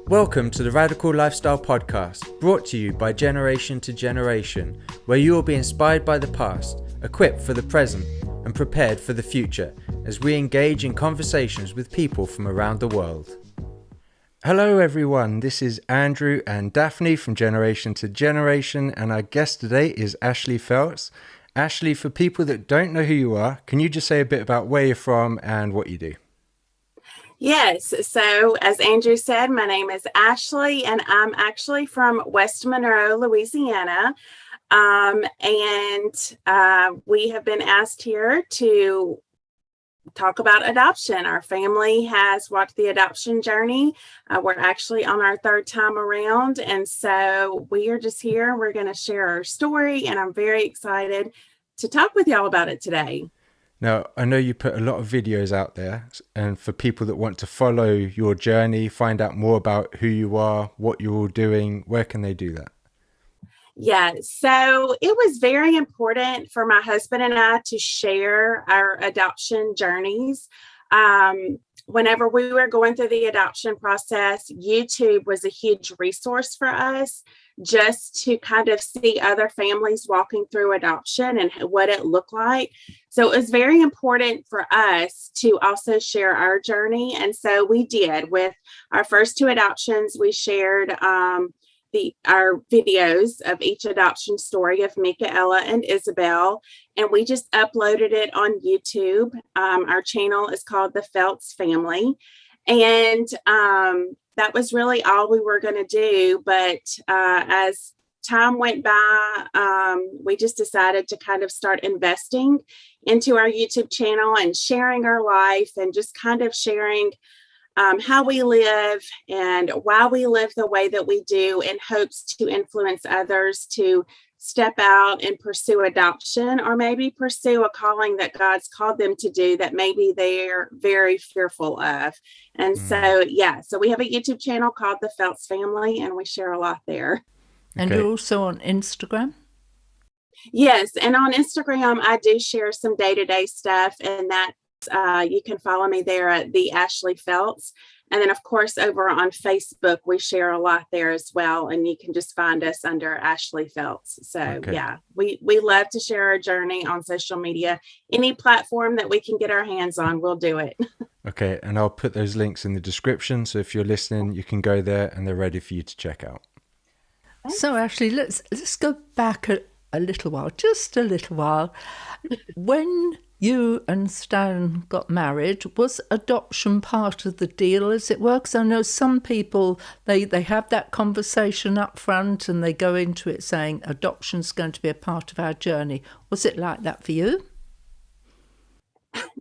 Welcome to the Radical Lifestyle Podcast, brought to you by Generation to Generation, where you will be inspired by the past, equipped for the present, and prepared for the future as we engage in conversations with people from around the world. Hello everyone, this is Andrew and Daphne from Generation to Generation, and our guest today is Ashley Phelps. Ashley, for people that don't know who you are, can you just say a bit about where you're from and what you do? Yes. So as Andrew said, my name is Ashley, and I'm actually from West Monroe, Louisiana. We have been asked here to talk about adoption. Our family has walked the adoption journey. We're actually on our third time around. And so we are just here. We're going to share our story, and I'm very excited to talk with y'all about it today. Now, I know you put a lot of videos out there, and for people that want to follow your journey, find out more about who you are, what you're all doing, where can they do that? Yeah, so it was very important for my husband and I to share our adoption journeys. Whenever we were going through the adoption process, YouTube was a huge resource for us just to kind of see other families walking through adoption and what it looked like. So it was very important for us to also share our journey. And so we did. With our first two adoptions, we shared our videos of each adoption story of Michaela and Isabel, and we just uploaded it on YouTube. Our channel is called The Phelps Family, and that was really all we were going to do. But as time went by, we just decided to kind of start investing into our YouTube channel and sharing our life and just kind of sharing how we live and why we live the way that we do, in hopes to influence others to step out and pursue adoption, or maybe pursue a calling that God's called them to do that maybe they're very fearful of. And so we have a YouTube channel called The Phelps Family, and we share a lot there. And you're also on Instagram? Yes, and on Instagram, I do share some day-to-day stuff, and that you can follow me there at the Ashley Phelps. And then, of course, over on Facebook, we share a lot there as well. And you can just find us under Ashley Phelps. So, we love to share our journey on social media. Any platform that we can get our hands on, we'll do it. Okay. And I'll put those links in the description. So if you're listening, you can go there and they're ready for you to check out. So, Ashley, let's go back a little while, just a little while. When you and Stan got married, was adoption part of the deal, as it were? Because I know some people, they have that conversation up front and they go into it saying adoption's going to be a part of our journey. Was it like that for you?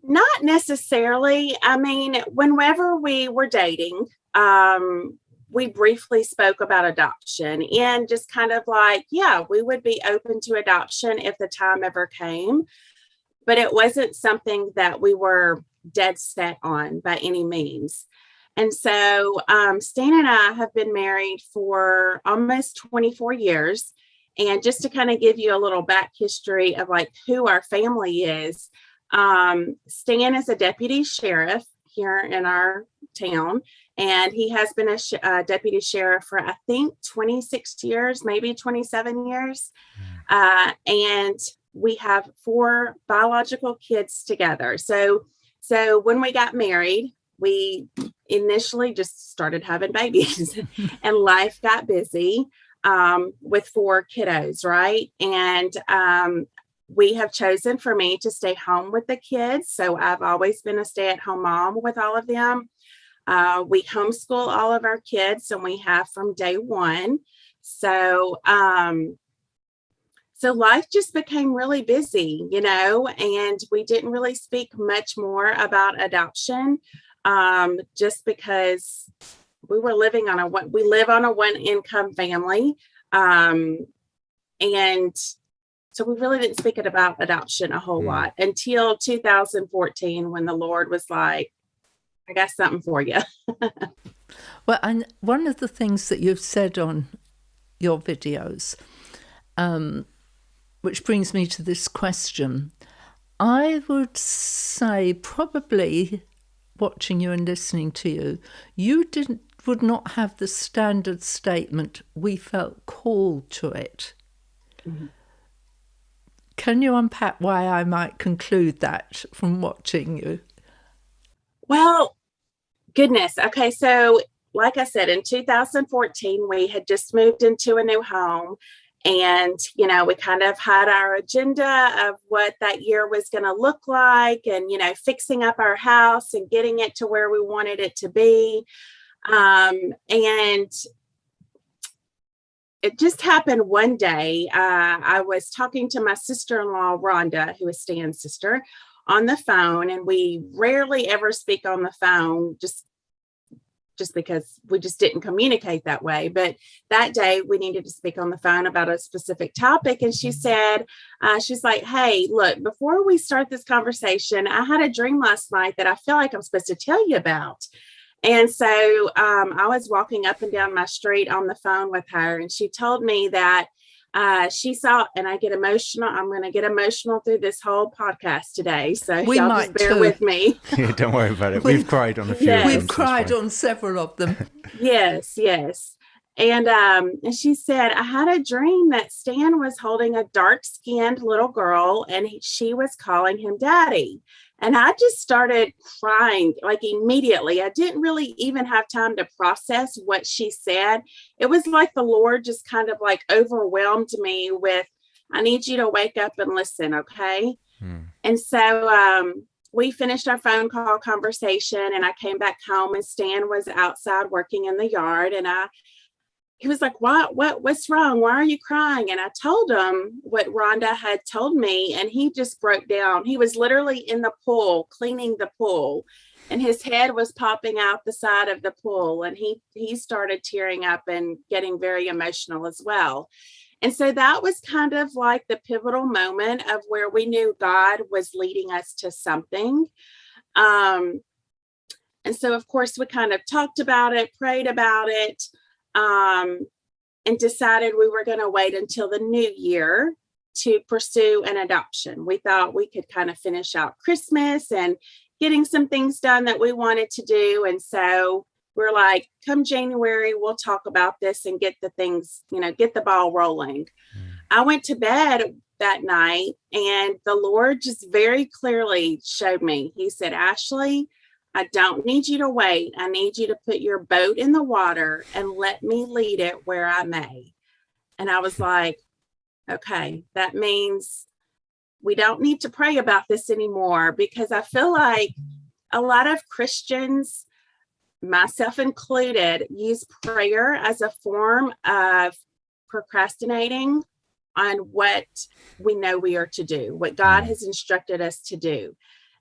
Not necessarily. I mean, whenever we were dating, we briefly spoke about adoption and just kind of like, we would be open to adoption if the time ever came. But it wasn't something that we were dead set on by any means. And so Stan and I have been married for almost 24 years. And just to kind of give you a little back history of like who our family is, Stan is a deputy sheriff here in our town. And he has been a deputy sheriff for, I think, 26 years, maybe 27 years. And we have 4 biological kids together. So when we got married, we initially just started having babies and life got busy with 4 kiddos, right? And we have chosen for me to stay home with the kids. So I've always been a stay-at-home mom with all of them. We homeschool all of our kids, and we have from day one. So life just became really busy, and we didn't really speak much more about adoption, just because we live on a one income family. And so we really didn't speak about adoption a whole lot until 2014, when the Lord was like, I got something for you. Well, and one of the things that you've said on your videos, which brings me to this question, I would say probably watching you and listening to you, you would not have the standard statement, "We felt called to it." Mm-hmm. Can you unpack why I might conclude that from watching you? Well, goodness. Okay, so like I said, in 2014, we had just moved into a new home. And, we kind of had our agenda of what that year was going to look like and, fixing up our house and getting it to where we wanted it to be. And it just happened one day. I was talking to my sister-in-law, Rhonda, who is Stan's sister, on the phone. And we rarely ever speak on the phone, just because we just didn't communicate that way. But that day we needed to speak on the phone about a specific topic. And she said, she's like, "Hey, look, before we start this conversation, I had a dream last night that I feel like I'm supposed to tell you about." And so I was walking up and down my street on the phone with her, and she told me that she saw, and I get emotional. I'm going to get emotional through this whole podcast today. So we y'all might just bear too. with me. Yeah, don't worry about it. We've cried on a few of them. We've cried on several of them. Yes. And she said, "I had a dream that Stan was holding a dark-skinned little girl, and she was calling him Daddy." And I just started crying like immediately. I didn't really even have time to process what she said. It was like the Lord just kind of like overwhelmed me with, "I need you to wake up and listen, okay?" And so we finished our phone call conversation, and I came back home, and Stan was outside working in the yard. And he was like, what's wrong? Why are you crying? And I told him what Rhonda had told me, and he just broke down. He was literally in the pool, cleaning the pool, and his head was popping out the side of the pool. And he started tearing up and getting very emotional as well. And so that was kind of like the pivotal moment of where we knew God was leading us to something. And so, of course, we kind of talked about it, prayed about it, and decided we were going to wait until the new year to pursue an adoption. We thought we could kind of finish out Christmas and getting some things done that we wanted to do. And so we're like, come January, we'll talk about this and get the things, get the ball rolling. I went to bed that night, and the Lord just very clearly showed me. He said, "Ashley, I don't need you to wait. I need you to put your boat in the water and let me lead it where I may." And I was like, okay, that means we don't need to pray about this anymore, because I feel like a lot of Christians, myself included, use prayer as a form of procrastinating on what we know we are to do, what God has instructed us to do.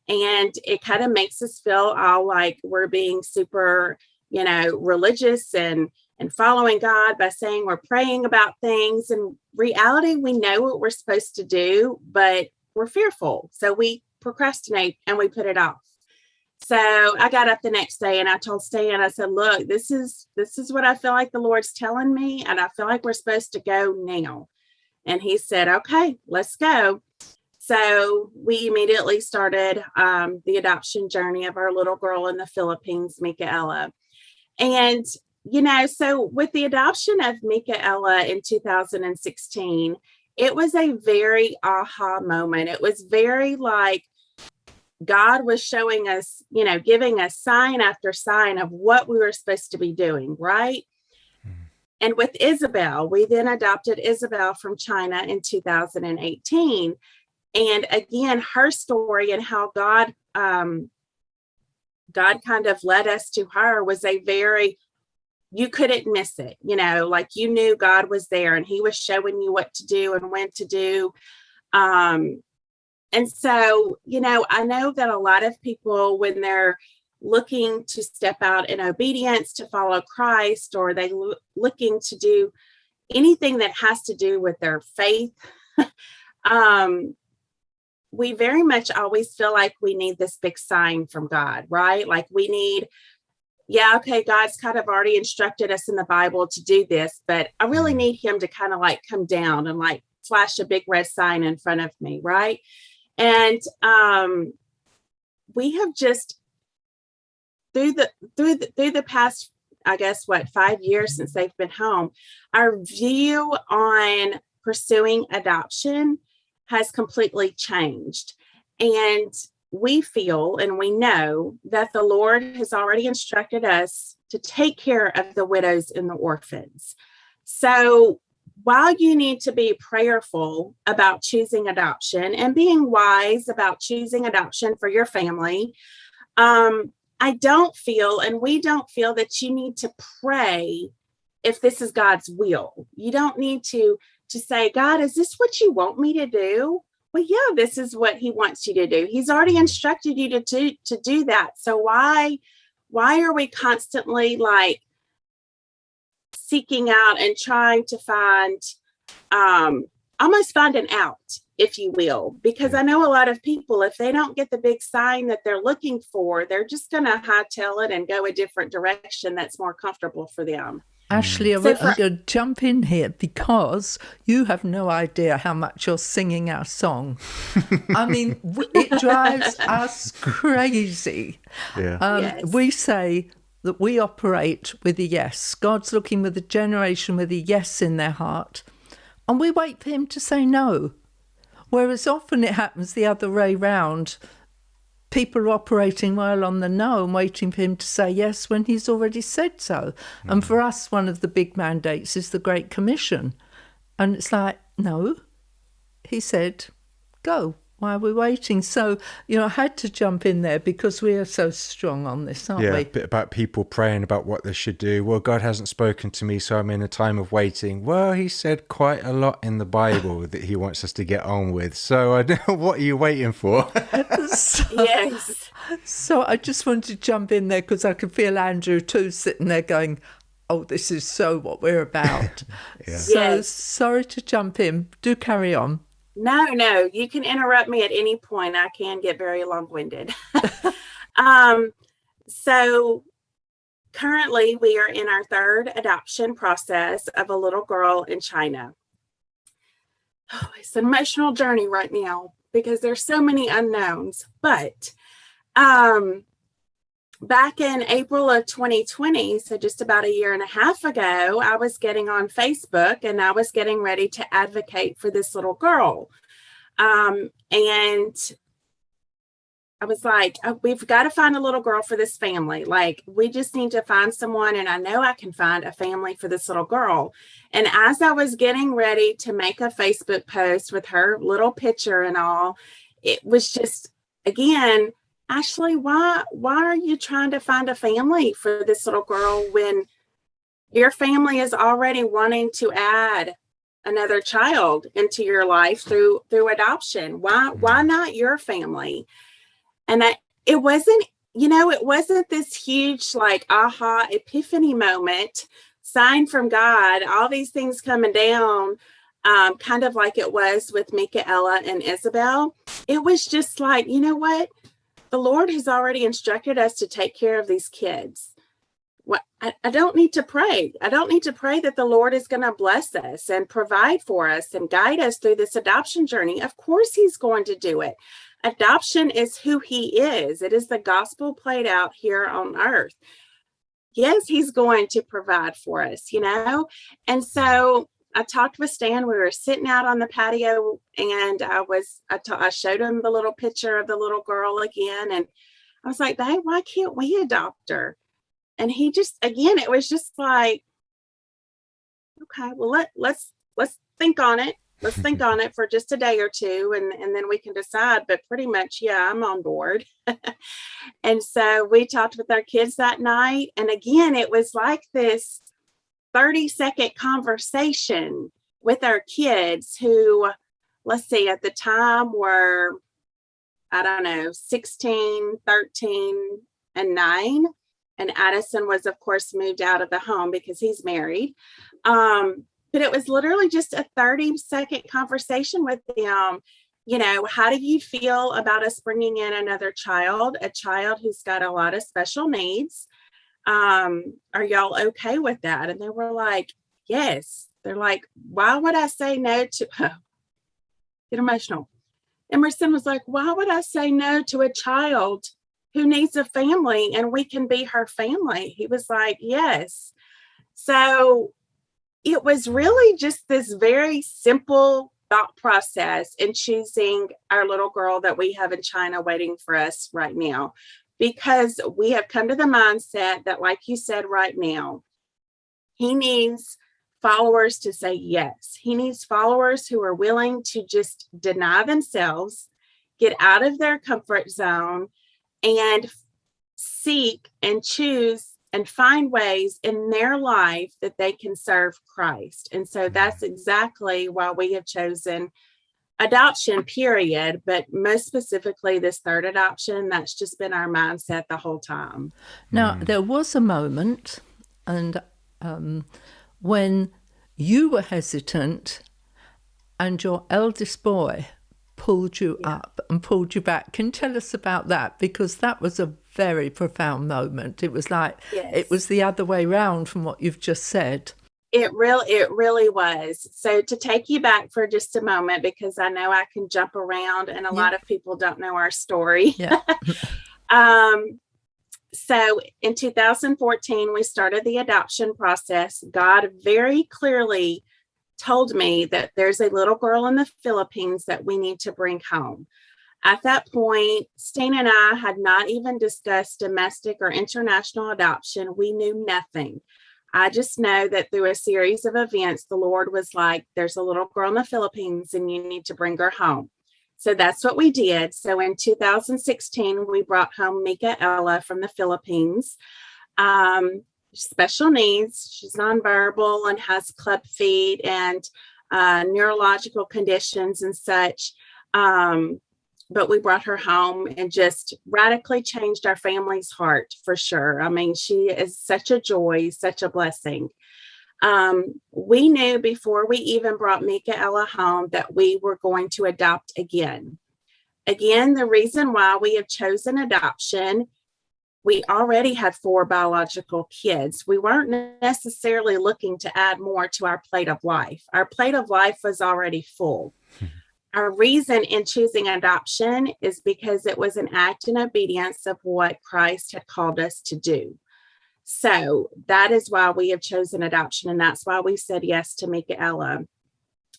And it kind of makes us feel all like we're being super, religious and following God by saying we're praying about things. In reality, we know what we're supposed to do, but we're fearful. So we procrastinate and we put it off. So I got up the next day and I told Stan, I said, "Look, this is what I feel like the Lord's telling me. And I feel like we're supposed to go now." And he said, "Okay, let's go." So we immediately started the adoption journey of our little girl in the Philippines, Micaela. And, so with the adoption of Micaela in 2016, it was a very aha moment. It was very like God was showing us, giving us sign after sign of what we were supposed to be doing, right? And with Isabel, we then adopted Isabel from China in 2018. And again, her story and how God kind of led us to her was you couldn't miss it, like you knew God was there and he was showing you what to do and when to do. And so, I know that a lot of people, when they're looking to step out in obedience to follow Christ, or they looking to do anything that has to do with their faith, we very much always feel like we need this big sign from God, right? Like we need, okay, God's kind of already instructed us in the Bible to do this, but I really need him to kind of like come down and like flash a big red sign in front of me, right? And we have just through the past, I guess, 5 years since they've been home, our view on pursuing adoption has completely changed. And we feel and we know that the Lord has already instructed us to take care of the widows and the orphans. So while you need to be prayerful about choosing adoption and being wise about choosing adoption for your family, I don't feel, and we don't feel, that you need to pray if this is God's will. You don't need to say, God, is this what you want me to do? Well, yeah, this is what he wants you to do. He's already instructed you to do that. So why are we constantly like seeking out and trying to find, almost find an out, if you will? Because I know a lot of people, if they don't get the big sign that they're looking for, they're just going to hightail it and go a different direction that's more comfortable for them. Ashley, I'm going to jump in here because you have no idea how much you're singing our song. I mean, it drives us crazy. Yeah. Yes. We say that we operate with a yes. God's looking with a generation with a yes in their heart, and we wait for him to say no. Whereas often it happens the other way round. People are operating well on the no and waiting for him to say yes when he's already said so. And for us, one of the big mandates is the Great Commission. And it's like, no, he said, go. Why are we waiting? So, I had to jump in there because we are so strong on this, aren't we? Yeah, a bit about people praying about what they should do. Well, God hasn't spoken to me, so I'm in a time of waiting. Well, he said quite a lot in the Bible that he wants us to get on with. So I don't know, what are you waiting for? Yes. So I just wanted to jump in there because I could feel Andrew too sitting there going, oh, this is so what we're about. Yeah. So yes. Sorry to jump in. Do carry on. No, you can interrupt me at any point. I can get very long-winded. So currently we are in our third adoption process of a little girl in China. Oh, it's an emotional journey right now because there's so many unknowns. But back in April of 2020, so just about a year and a half ago, I was getting on Facebook and I was getting ready to advocate for this little girl. And I was like, oh, we've got to find a little girl for this family. Like, we just need to find someone. And I know I can find a family for this little girl. And as I was getting ready to make a Facebook post with her little picture and all, it was just, again, Ashley, why are you trying to find a family for this little girl when your family is already wanting to add another child into your life through adoption? Why not your family? And it wasn't this huge like aha epiphany moment, sign from God, all these things coming down, kind of like it was with Michaela and Isabel. It was just like, you know what? The Lord has already instructed us to take care of these kids. I don't need to pray. I don't need to pray that the Lord is going to bless us and provide for us and guide us through this adoption journey. Of course, he's going to do it. Adoption is who he is. It is the gospel played out here on earth. Yes, he's going to provide for us, And so I talked with Stan. We were sitting out on the patio, and I showed him the little picture of the little girl again, and I was like, "Babe, why can't we adopt her?" And he just, again, it was just like, "Okay, well let's think on it. Let's think on it for just a day or two, and then we can decide." But pretty much, yeah, I'm on board. And so we talked with our kids that night, and again, it was like this 30-second conversation with our kids who, let's see, at the time were, I don't know, 16, 13, and 9. And Addison was, of course, moved out of the home because he's married. But it was literally just a 30-second conversation with them. How do you feel about us bringing in another child, a child who's got a lot of special needs? Are y'all okay with that? And they were like, yes. They're like, why would I say no to, get emotional. Emerson was like, why would I say no to a child who needs a family and we can be her family. He was like, yes. So it was really just this very simple thought process in choosing our little girl that we have in China waiting for us right now, because we have come to the mindset that, like you said right now, he needs followers to say yes. He needs followers who are willing to just deny themselves, get out of their comfort zone, and seek and choose and find ways in their life that they can serve Christ. And so that's exactly why we have chosen adoption, period, but most specifically this third adoption. That's just been our mindset the whole time. Now, there was a moment, and when you were hesitant and your eldest boy pulled you up and pulled you back. Can you tell us about that? Because that was a very profound moment. It was like, it was the other way round from what you've just said. It really was. So to take you back for just a moment, because I know I can jump around and a lot of people don't know our story. Yeah. So in 2014, we started the adoption process. God very clearly told me that there's a little girl in the Philippines that we need to bring home. At that point, Stan and I had not even discussed domestic or international adoption. We knew nothing. I just know that through a series of events, the Lord was like, there's a little girl in the Philippines and you need to bring her home. So that's what we did. So in 2016, we brought home Micaela from the Philippines. Special needs. She's nonverbal and has club feet and neurological conditions and such. But we brought her home and just radically changed our family's heart for sure. I mean, she is such a joy, such a blessing. We knew before we even brought Micaela home that we were going to adopt again. Again, the reason why we have chosen adoption, we already had 4 biological kids. We weren't necessarily looking to add more to our plate of life. Our plate of life was already full. Our reason in choosing adoption is because it was an act in obedience of what Christ had called us to do. So that is why we have chosen adoption. And that's why we said yes to Micaela.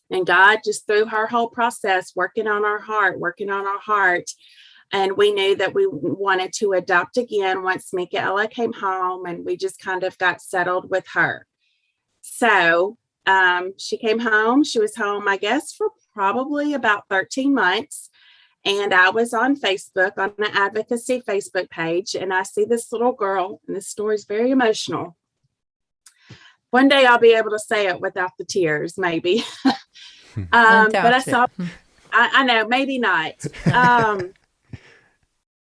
And God just through her whole process, working on our heart. And we knew that we wanted to adopt again once Micaela came home, and we just kind of got settled with her. So she came home. She was home, I guess, for probably about 13 months. And I was on Facebook, on an advocacy Facebook page, and I see this little girl, and this story is very emotional. One day I'll be able to say it without the tears, maybe. But I saw, I know, maybe not.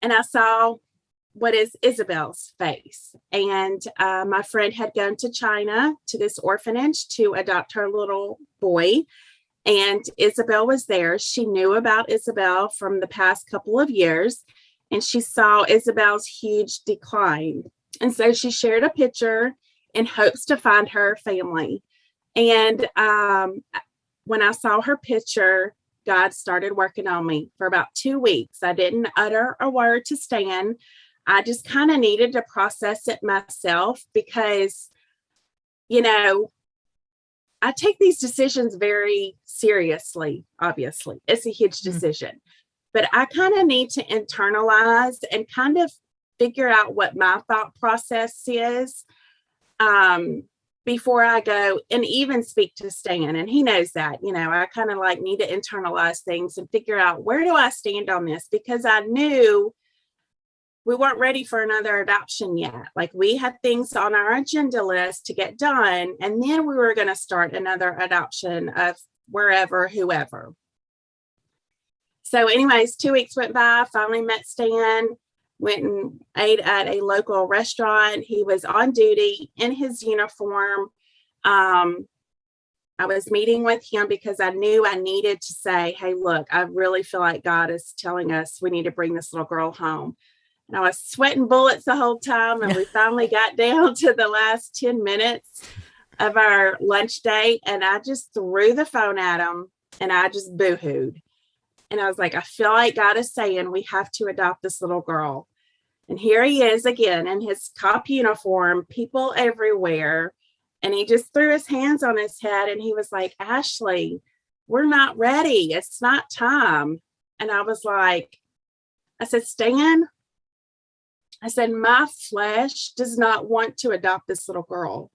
And I saw what is Isabel's face. And my friend had gone to China to this orphanage to adopt her little boy. And Isabel was there. She knew about Isabel from the past couple of years, and she saw Isabel's huge decline. And so she shared a picture in hopes to find her family. And when I saw her picture, God started working on me for about 2 weeks. I didn't utter a word to Stan. I just kind of needed to process it myself because, you know, I take these decisions very seriously, obviously. It's a huge decision. But I kind of need to internalize and kind of figure out what my thought process is before I go and even speak to Stan. And he knows that, you know, I kind of like need to internalize things and figure out where do I stand on this? Because I knew we weren't ready for another adoption yet. Like we had things on our agenda list to get done. And then we were going to start another adoption of wherever, whoever. So anyways, 2 weeks went by, finally met Stan, went and ate at a local restaurant. He was on duty in his uniform. I was meeting with him because I knew I needed to say, hey, look, I really feel like God is telling us we need to bring this little girl home. And I was sweating bullets the whole time. And we finally got down to the last 10 minutes of our lunch date. And I just threw the phone at him and I just boo-hooed. And I was like, I feel like God is saying we have to adopt this little girl. And here he is again in his cop uniform, people everywhere. And he just threw his hands on his head and he was like, Ashley, we're not ready. It's not time. And I was like, I said, Stan, I said, my flesh does not want to adopt this little girl.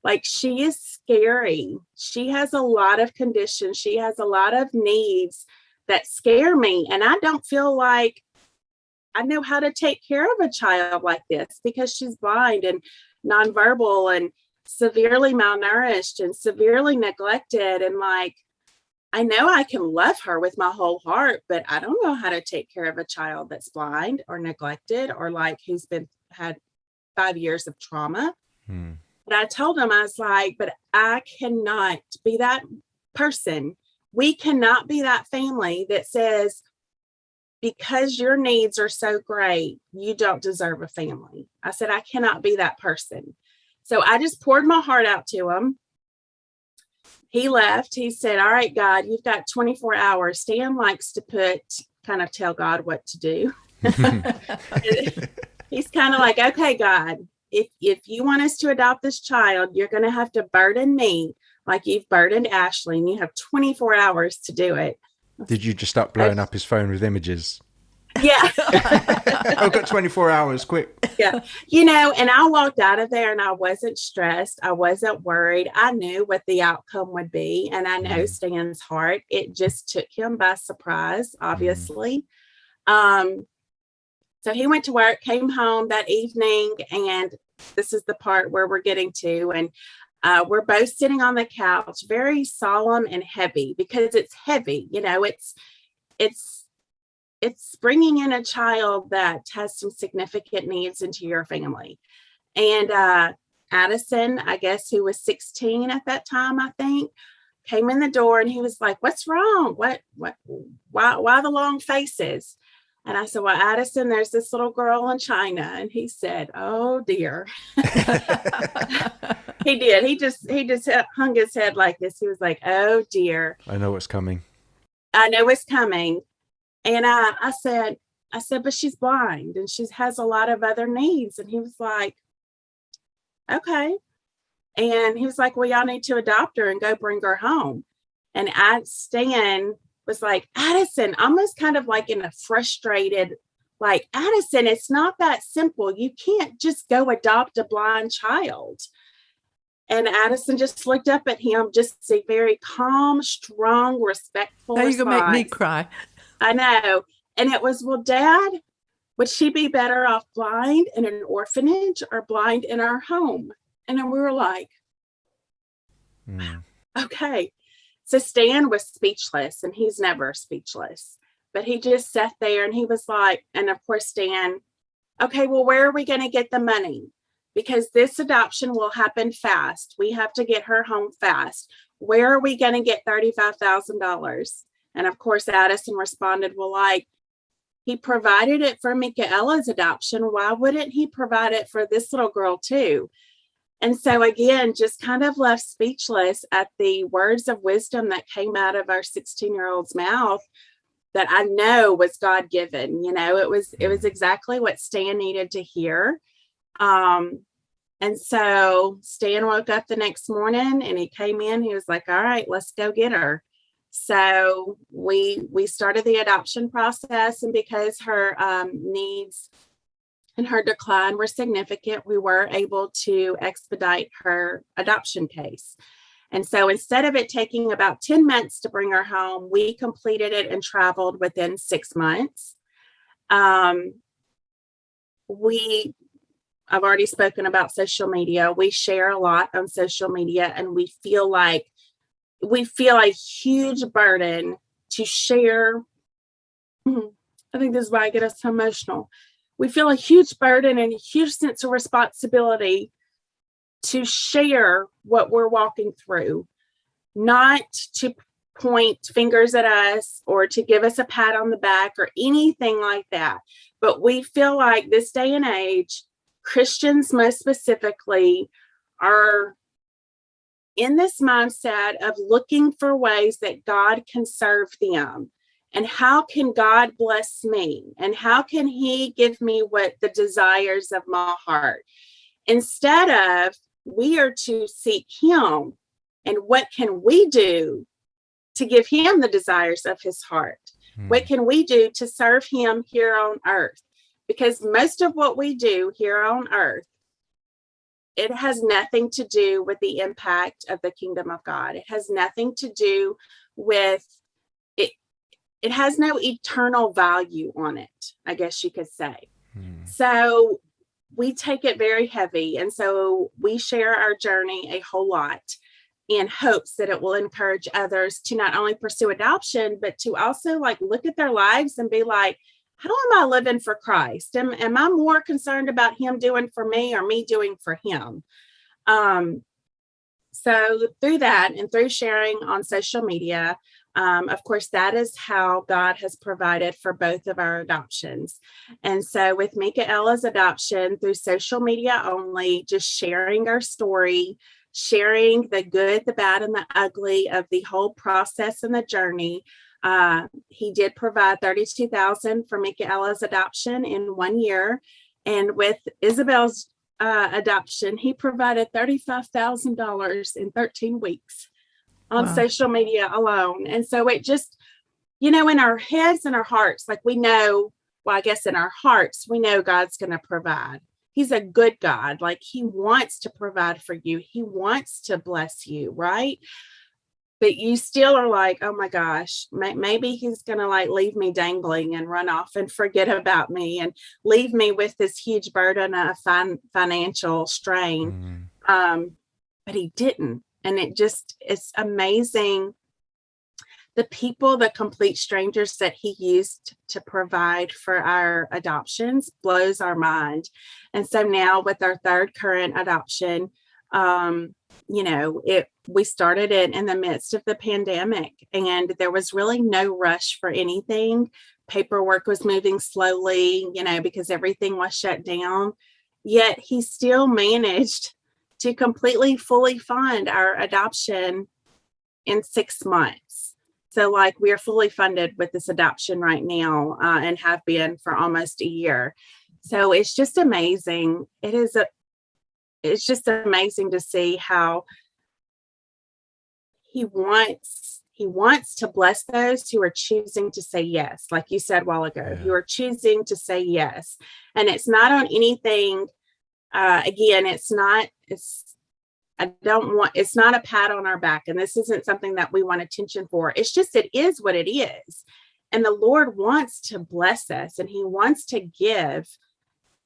Like, she is scary. She has a lot of conditions. She has a lot of needs that scare me. And I don't feel like I know how to take care of a child like this because she's blind and nonverbal and severely malnourished and severely neglected. And like, I know I can love her with my whole heart, but I don't know how to take care of a child that's blind or neglected or like who's had 5 years of trauma. But I told him, I was like, but I cannot be that person. We cannot be that family that says, because your needs are so great, you don't deserve a family. I said, I cannot be that person. So I just poured my heart out to him. He left. He said, all right, God, you've got 24 hours. Stan likes to kind of tell God what to do. He's kind of like, okay, God, if you want us to adopt this child, you're going to have to burden me like you've burdened Ashley, and you have 24 hours to do it. Did you just start blowing up his phone with images? Yeah. I've got 24 hours, quick. Yeah. And I walked out of there and I wasn't stressed. I wasn't worried. I knew what the outcome would be. And I know Stan's heart. It just took him by surprise, obviously. So he went to work, came home that evening, and this is the part where we're getting to. And we're both sitting on the couch, very solemn and heavy, because it's heavy. It's bringing in a child that has some significant needs into your family. And Addison, I guess, who was 16 at that time, I think, came in the door and he was like, what's wrong? Why the long faces? And I said, well, Addison, there's this little girl in China. And he said, oh dear. He did. He just hung his head like this. He was like, oh dear. I know what's coming. I know it's coming. And I said, but she's blind and she has a lot of other needs. And he was like, okay. And he was like, well, y'all need to adopt her and go bring her home. And Stan was like, Addison, almost kind of like in a frustrated, like, Addison, it's not that simple. You can't just go adopt a blind child. And Addison just looked up at him, just a very calm, strong, respectful response. You're going to make me cry. I know. And it was, well, Dad, would she be better off blind in an orphanage or blind in our home? And then we were like, okay. So Stan was speechless, and he's never speechless, but he just sat there and he was like, and of course, Stan, okay, well, where are we going to get the money? Because this adoption will happen fast. We have to get her home fast. Where are we going to get $35,000? And of course, Addison responded, well, like, he provided it for Michaela's adoption. Why wouldn't he provide it for this little girl too? And so again, just kind of left speechless at the words of wisdom that came out of our 16-year-old's mouth that I know was God-given. It was exactly what Stan needed to hear. And so Stan woke up the next morning and he came in, he was like, all right, let's go get her. So we started the adoption process, and because her needs and her decline were significant, we were able to expedite her adoption case. And so instead of it taking about 10 months to bring her home, we completed it and traveled within 6 months. I've already spoken about social media. We share a lot on social media, and we feel a huge burden to share. I think this is why I get us so emotional. We feel a huge burden and a huge sense of responsibility to share what we're walking through, not to point fingers at us or to give us a pat on the back or anything like that. But we feel like this day and age, Christians most specifically are in this mindset of looking for ways that God can serve them. And how can God bless me? And how can he give me what the desires of my heart? Instead of, we are to seek him. And what can we do to give him the desires of his heart? What can we do to serve him here on earth? Because most of what we do here on earth, it has nothing to do with the impact of the kingdom of God. It has nothing to do with it. It has no eternal value on it, I guess you could say. So we take it very heavy. And so we share our journey a whole lot in hopes that it will encourage others to not only pursue adoption, but to also like look at their lives and be like, how am I living for Christ? Am I more concerned about him doing for me or me doing for him? So through that and through sharing on social media, of course, that is how God has provided for both of our adoptions. And so with Michaela's adoption through social media only, just sharing our story, sharing the good, the bad, and the ugly of the whole process and the journey. He did provide $32,000 for Michaela's adoption in 1 year. And with Isabel's adoption, he provided $35,000 in 13 weeks on social media alone. And so it just, in our heads and our hearts, like we know, well, I guess in our hearts, we know God's going to provide. He's a good God. Like he wants to provide for you. He wants to bless you, right? But you still are like, oh my gosh, maybe he's going to like leave me dangling and run off and forget about me and leave me with this huge burden of financial strain. But he didn't. And it's amazing. The people, the complete strangers that he used to provide for our adoptions blows our mind. And so now with our third current adoption, we started it in the midst of the pandemic and there was really no rush for anything. Paperwork was moving slowly, because everything was shut down. Yet he still managed to completely, fully fund our adoption in 6 months. So like we are fully funded with this adoption right now and have been for almost a year. So it's just amazing. It's just amazing to see how he wants to bless those who are choosing to say yes. Like you said a while ago, who are choosing to say yes. And it's not on anything. Again, it's not a pat on our back. And this isn't something that we want attention for. It's just, it is what it is. And the Lord wants to bless us and he wants to give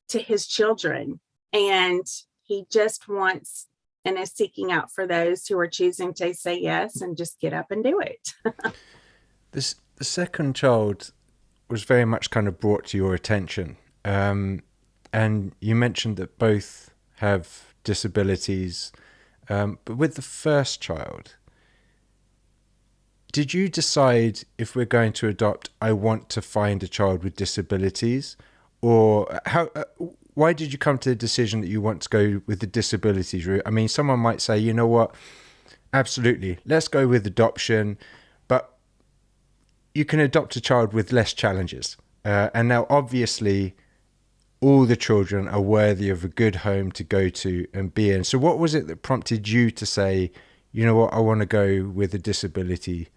to his children. And he just wants and is seeking out for those who are choosing to say yes and just get up and do it. The second child was very much kind of brought to your attention. And you mentioned that both have disabilities. But with the first child, did you decide if we're going to adopt, I want to find a child with disabilities? Or why did you come to the decision that you want to go with the disabilities route? I mean, someone might say, you know what, absolutely, let's go with adoption, but you can adopt a child with less challenges. And now, obviously, all the children are worthy of a good home to go to and be in. So what was it that prompted you to say, you know what, I want to go with a disability?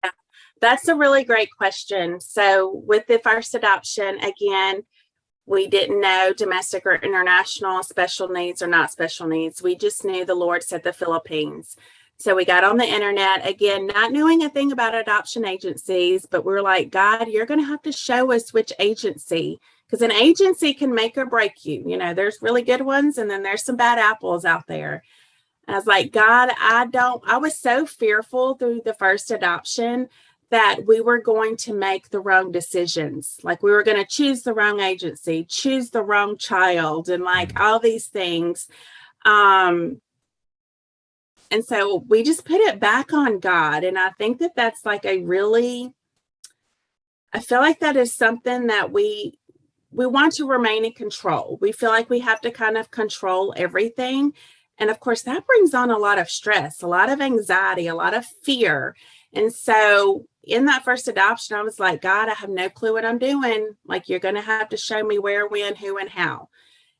Yeah, that's a really great question. So with the first adoption, again, we didn't know domestic or international, special needs or not special needs. We just knew the Lord said the Philippines. So we got on the internet, again, not knowing a thing about adoption agencies, but we're like, God, you're going to have to show us which agency, because an agency can make or break you. There's really good ones, and then there's some bad apples out there. And I was like, God, I was so fearful through the first adoption that we were going to make the wrong decisions. Like we were going to choose the wrong agency, choose the wrong child, and like all these things. And so we just put it back on God. And I think that that's like I feel like that is something that we want to remain in control. We feel like we have to kind of control everything. And of course, that brings on a lot of stress, a lot of anxiety, a lot of fear. And so in that first adoption, I was like, God, I have no clue what I'm doing. Like, you're going to have to show me where, when, who, and how.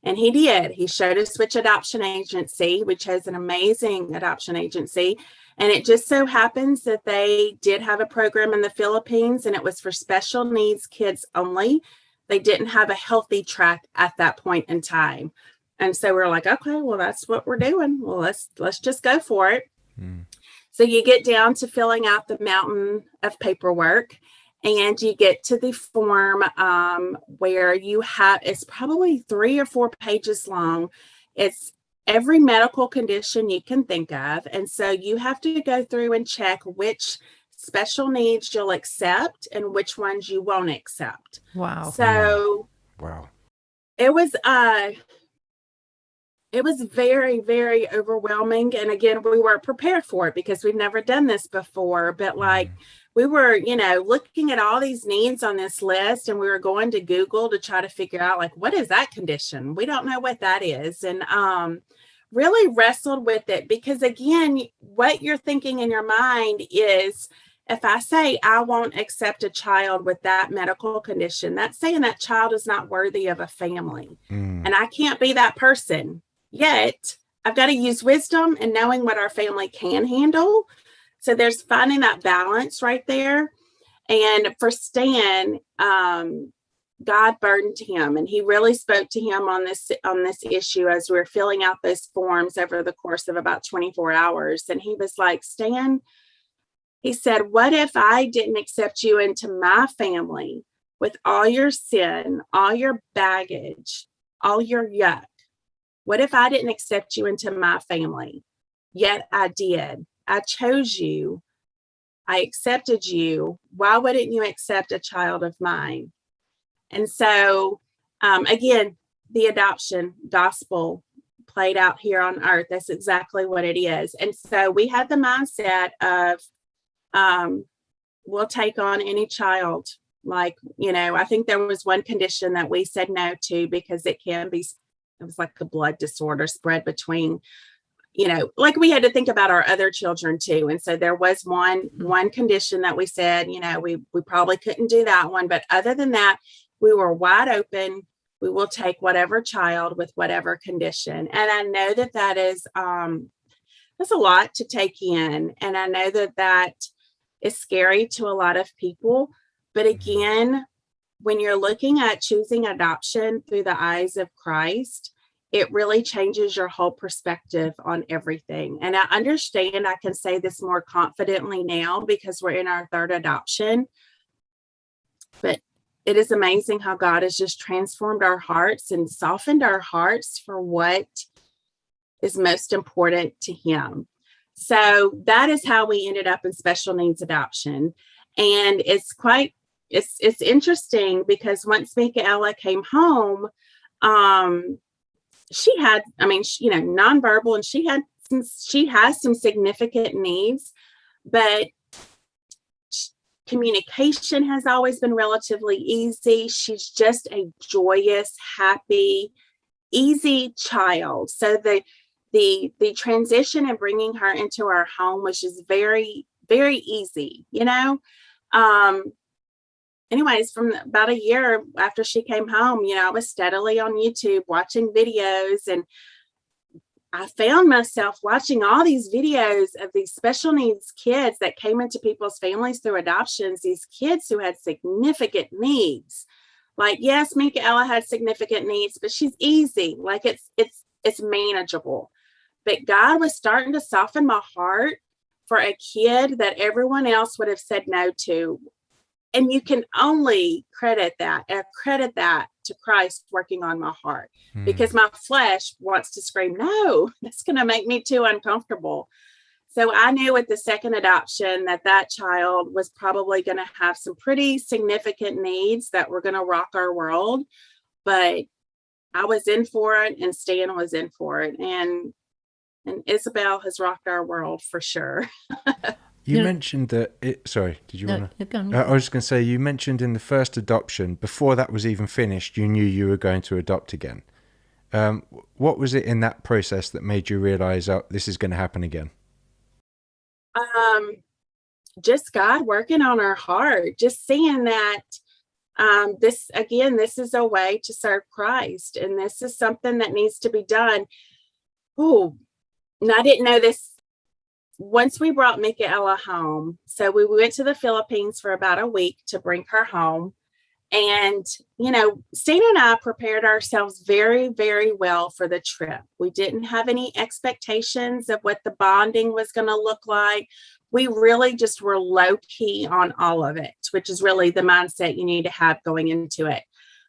And he did. He showed us which adoption agency. We chose an amazing adoption agency. And it just so happens that they did have a program in the Philippines, and it was for special needs kids only. They didn't have a healthy track at that point in time. And so we're like, okay, well, that's what we're doing. Well, let's just go for it. So you get down to filling out the mountain of paperwork, and you get to the form where you have, it's probably 3 or 4 pages long. It's every medical condition you can think of. And so you have to go through and check which special needs you'll accept and which ones you won't accept. Wow. So wow. It was very, very overwhelming. And again, we weren't prepared for it because we've never done this before. But like, we were, looking at all these needs on this list, and we were going to Google to try to figure out, like, what is that condition? We don't know what that is. And really wrestled with it because, again, what you're thinking in your mind is, if I say I won't accept a child with that medical condition, that's saying that child is not worthy of a family. And I can't be that person. Yet I've got to use wisdom and knowing what our family can handle. So there's finding that balance right there. And for Stan, God burdened him, and he really spoke to him on this issue as we were filling out those forms over the course of about 24 hours. And he was like, Stan, he said, what if I didn't accept you into my family with all your sin, all your baggage, all your yuck? What if I didn't accept you into my family? Yet I did. I chose you. I accepted you. Why wouldn't you accept a child of mine? And so, again, the adoption gospel played out here on earth. That's exactly what it is. And so we had the mindset of, we'll take on any child. Like, I think there was one condition that we said no to because it was like a blood disorder spread between, like we had to think about our other children too. And so there was one condition that we said, we probably couldn't do that one. But other than that, we were wide open. We will take whatever child with whatever condition. And I know that is, that's a lot to take in. And I know that is scary to a lot of people. But again, when you're looking at choosing adoption through the eyes of Christ, it really changes your whole perspective on everything. And I understand I can say this more confidently now because we're in our 3rd adoption. But it is amazing how God has just transformed our hearts and softened our hearts for what is most important to him. So that is how we ended up in special needs adoption. And it's interesting because once Michaela came home, she had, nonverbal, and she has some significant needs, but communication has always been relatively easy. She's just a joyous, happy, easy child. So the transition and bringing her into our home was just very, very easy, Anyways, from about a year after she came home, I was steadily on YouTube watching videos, and I found myself watching all these videos of these special needs kids that came into people's families through adoptions, these kids who had significant needs. Like, yes, Michaela had significant needs, but she's easy. Like it's manageable. But God was starting to soften my heart for a kid that everyone else would have said no to. And you can only credit that to Christ working on my heart, because my flesh wants to scream, no, that's going to make me too uncomfortable. So I knew with the second adoption that child was probably going to have some pretty significant needs that were going to rock our world. But I was in for it, and Stan was in for it. And Isabel has rocked our world for sure. You mentioned that sorry, did you want to? I was just going to say, you mentioned in the first adoption, before that was even finished, you knew you were going to adopt again. What was it in that process that made you realize, oh, this is going to happen again? just God working on our heart, just seeing that this is a way to serve Christ, and this is something that needs to be done. Oh, and I didn't know this. Once we brought Michaela home, so we went to the Philippines for about a week to bring her home. And, Stina and I prepared ourselves very, very well for the trip. We didn't have any expectations of what the bonding was going to look like. We really just were low key on all of it, which is really the mindset you need to have going into it.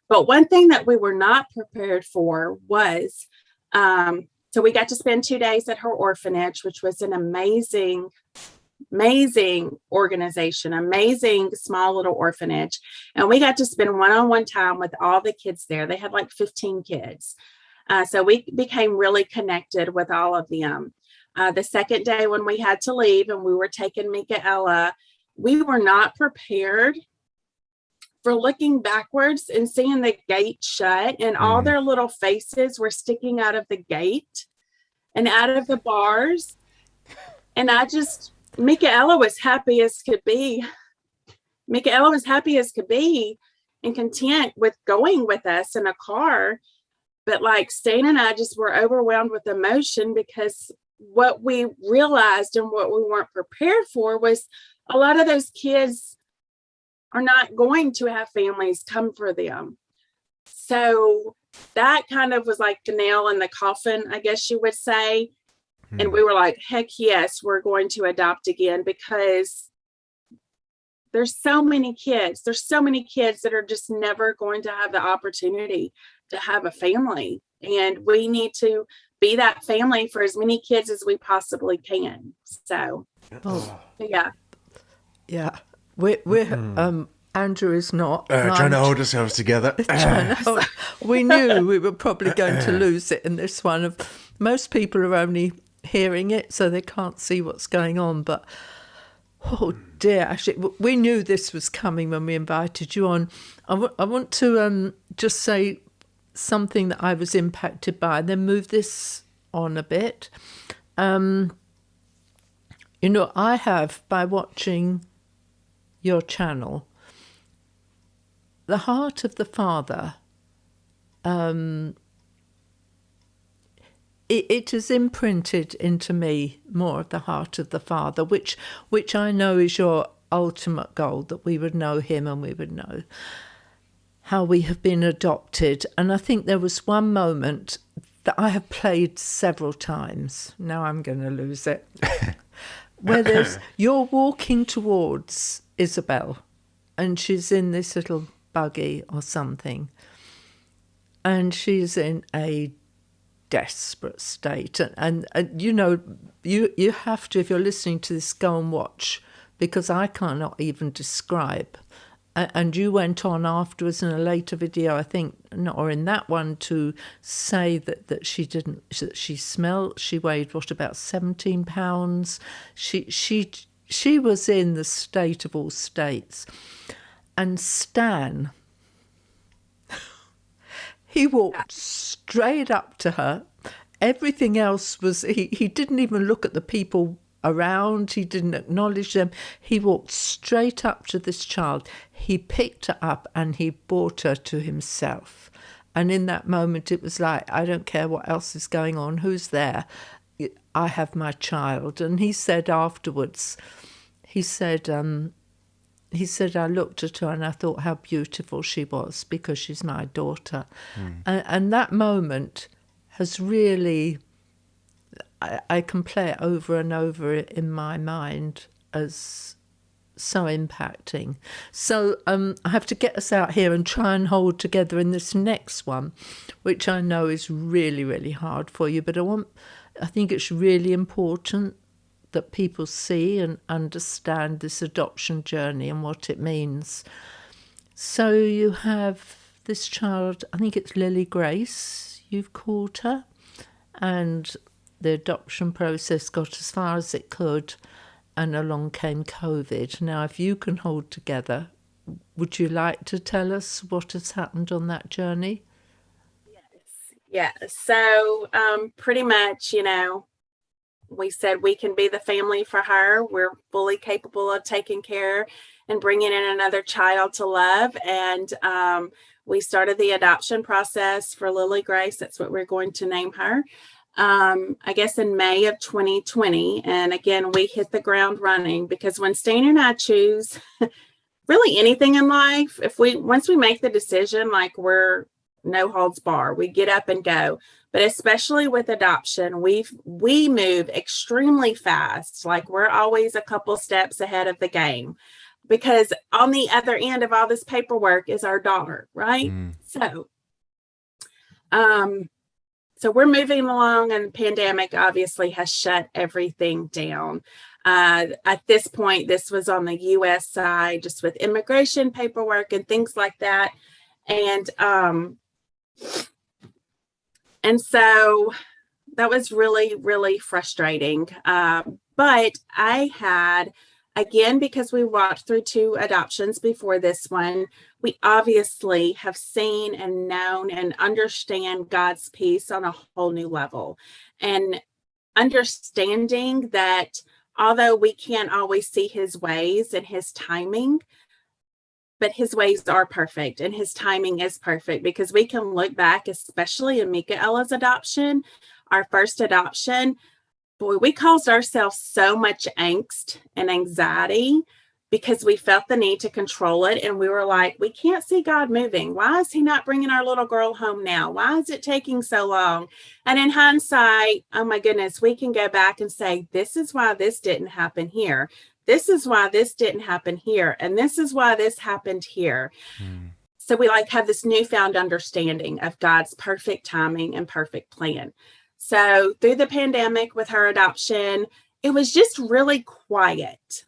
But one thing that we were not prepared for was, so we got to spend 2 days at her orphanage, which was an amazing organization, amazing small little orphanage. And we got to spend one-on-one time with all the kids there. They had like 15 kids. So we became really connected with all of them. The second day when we had to leave and we were taking Michaela, we were not prepared for looking backwards and seeing the gate shut and all their little faces were sticking out of the gate and out of the bars. And Michaela was happy as could be. Michaela was happy as could be and content with going with us in a car. But like Stan and I just were overwhelmed with emotion, because what we realized and what we weren't prepared for was a lot of those kids are not going to have families come for them. So that kind of was like the nail in the coffin, I guess you would say. And we were like, heck yes, we're going to adopt again, because there's so many kids. There's so many kids that are just never going to have the opportunity to have a family. And we need to be that family for as many kids as we possibly can. So, yeah. Yeah. We're Andrew is not. Trying to hold ourselves together. We knew we were probably going to lose it in this one. Most people are only hearing it, so they can't see what's going on. But, oh dear, actually, we knew this was coming when we invited you on. I want to just say something that I was impacted by, and then move this on a bit. I have, by watching your channel, the heart of the Father, it is imprinted into me more of the heart of the Father, which I know is your ultimate goal, that we would know him and we would know how we have been adopted. And I think there was one moment that I have played several times. Now I'm going to lose it. Where you're walking towards Isabel and she's in this little buggy or something, and she's in a desperate state, and you have to, if you're listening to this, go and watch, because I cannot even describe. And you went on afterwards in a later video, I think, or in that one, to say that she smelled. She weighed about 17 pounds. She was in the state of all states. And Stan, he walked straight up to her. Everything else was, he didn't even look at the people around. He didn't acknowledge them. He walked straight up to this child. He picked her up and he brought her to himself. And in that moment, it was like, I don't care what else is going on. Who's there? I have my child. And he said afterwards, he said, I looked at her and I thought how beautiful she was, because she's my daughter. And that moment has really, I can play it over and over in my mind as so impacting. So I have to get us out here and try and hold together in this next one, which I know is really, really hard for you. But I think it's really important that people see and understand this adoption journey and what it means. So you have this child, I think it's Lily Grace, you've called her, and the adoption process got as far as it could, and along came COVID. Now, if you can hold together, would you like to tell us what has happened on that journey? Yes. Yeah. So pretty much, we said we can be the family for her. We're fully capable of taking care and bringing in another child to love. And we started the adoption process for Lily Grace. That's what we're going to name her. I guess in May of 2020. And again, we hit the ground running, because when Stan and I choose really anything in life, once we make the decision, like, we're no holds bar, we get up and go. But especially with adoption, we move extremely fast. Like, we're always a couple steps ahead of the game, because on the other end of all this paperwork is our daughter, right? So we're moving along, and the pandemic obviously has shut everything down. At this point, this was on the U.S. side, just with immigration paperwork and things like that. And so that was really, really frustrating. But I had, again, because we walked through 2 adoptions before this one, we obviously have seen and known and understand God's peace on a whole new level. And understanding that although we can't always see his ways and his timing, but his ways are perfect and his timing is perfect, because we can look back, especially in Mikaela's adoption, our first adoption. Boy, we caused ourselves so much angst and anxiety because we felt the need to control it. And we were like, we can't see God moving. Why is he not bringing our little girl home now? Why is it taking so long? And in hindsight, oh my goodness, we can go back and say, this is why this didn't happen here. This is why this didn't happen here. And this is why this happened here. So we have this newfound understanding of God's perfect timing and perfect plan. So through the pandemic with her adoption, it was just really quiet.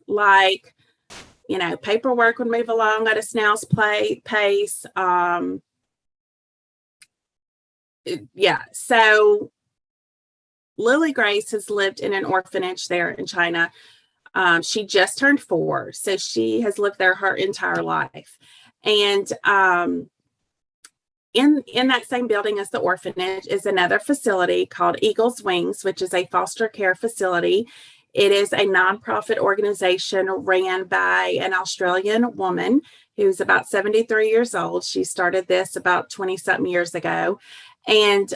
Paperwork would move along at a snail's pace. So Lily Grace has lived in an orphanage there in China. She just turned 4, so she has lived there her entire life. And in that same building as the orphanage is another facility called Eagle's Wings, which is a foster care facility. It is a nonprofit organization ran by an Australian woman who's about 73 years old. She started this about 20-something years ago. And